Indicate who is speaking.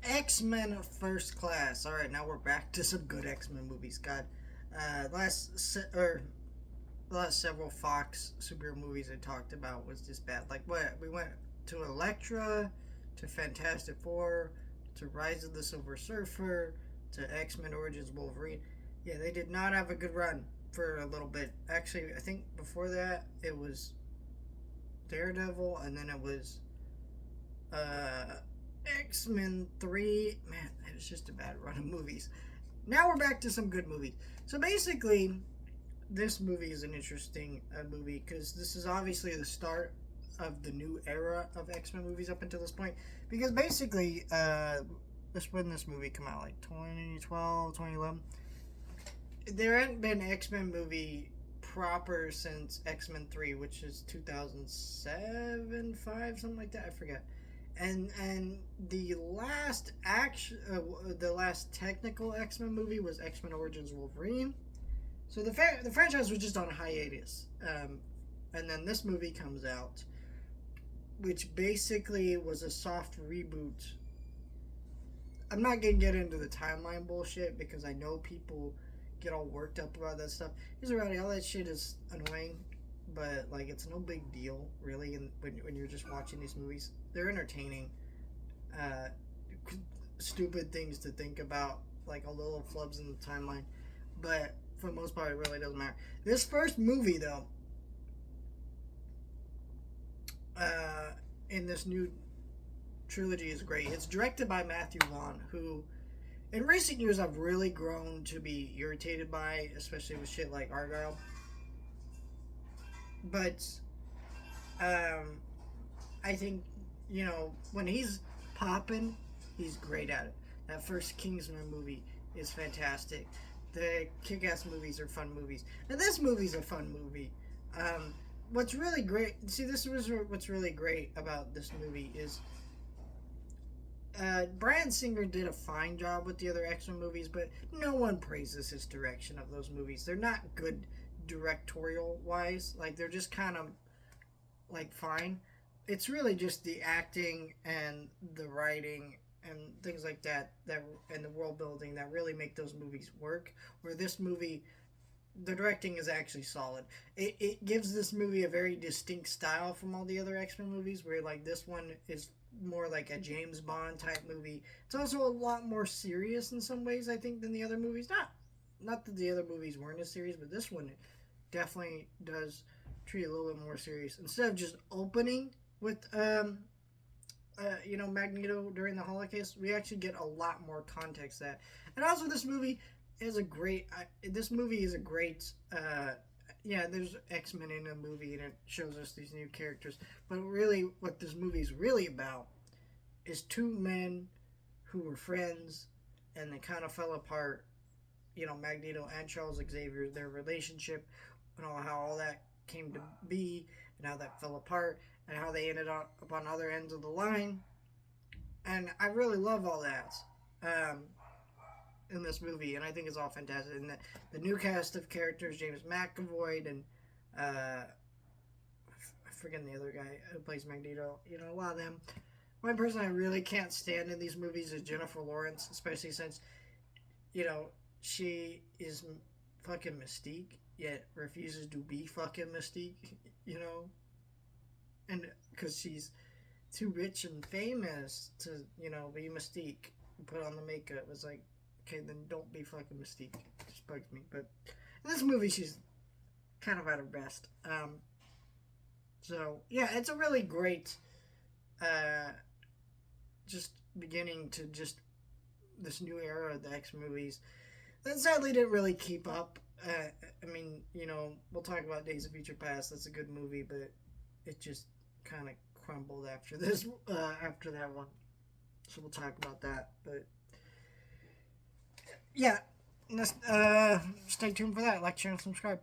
Speaker 1: X-Men First Class. All right, now we're back to some good X-Men movies. God, the last several Fox superhero movies I talked about was just bad. Like what we went to Elektra, to Fantastic Four, to Rise of the Silver Surfer, to X-Men Origins Wolverine. Yeah, they did not have a good run for a little bit. Actually, I think before that it was Daredevil, and then it was uh, X-Men 3. Man, it was just a bad run of movies. Now we're back to some good movies. So basically, this movie is an interesting movie because this is obviously the start of the new era of X-Men movies up until this point. Because basically, when this movie come out, like 2012, 2011, there hadn't been an X-Men movie proper since X-Men 3, which is 2007, 5, something like that. I forget. And the last the last technical X-Men movie was X-Men Origins Wolverine. So the franchise was just on hiatus. And then this movie comes out, which basically was a soft reboot. I'm not gonna get into the timeline bullshit because I know people get all worked up about that stuff. Here's the reality: all that shit is annoying, but like it's no big deal really. And when you're just watching these movies, they're entertaining. Uh, Stupid things to think about, like all the little flubs in the timeline, but for the most part, it really doesn't matter. This first movie, though, uh, in this new trilogy is great. It's directed by Matthew Vaughn, who in recent years I've really grown to be irritated by, especially with shit like Argyle. But I think, when he's popping, he's great at it. That first Kingsman movie is fantastic. The Kick-Ass movies are fun movies. And this movie's a fun movie. What's really great... See, this was what's really great about this movie is... Bryan Singer did a fine job with the other X-Men movies, but no one praises his direction of those movies. They're not good directorial-wise. Like, they're just kind of, like, fine. It's really just the acting and the writing and things like that and the world building that really make those movies work. Where this movie, the directing is actually solid. It gives this movie a very distinct style from all the other X-Men movies, where like this one is more like a James Bond type movie. It's also a lot more serious in some ways, I think, than the other movies. Not that the other movies weren't as serious, but this one definitely does treat it a little bit more serious. Instead of just opening with Magneto during the Holocaust, we actually get a lot more context that. And also, this movie is a great. This movie is a great. There's X-Men in a movie, and it shows us these new characters. But really, what this movie is really about is two men who were friends, and they kind of fell apart. Magneto and Charles Xavier, their relationship, and how all that came to be, and how that fell apart, and how they ended up on other ends of the line. And I really love all that in this movie, and I think it's all fantastic. And the new cast of characters, James McAvoy and I forget the other guy who plays Magneto. A lot of them. One person I really can't stand in these movies is Jennifer Lawrence, especially since, she is fucking Mystique, yet refuses to be fucking Mystique, and because she's too rich and famous to, be Mystique and put on the makeup. It's like, okay, then don't be fucking Mystique. It just bugs me. But in this movie, she's kind of at her best. So, yeah, it's a really great, just beginning to just this new era of the X movies that sadly didn't really keep up. We'll talk about Days of Future Past. That's a good movie, but it just kind of crumbled after after that one. So we'll talk about that. But yeah, stay tuned for that. Like, share, and subscribe.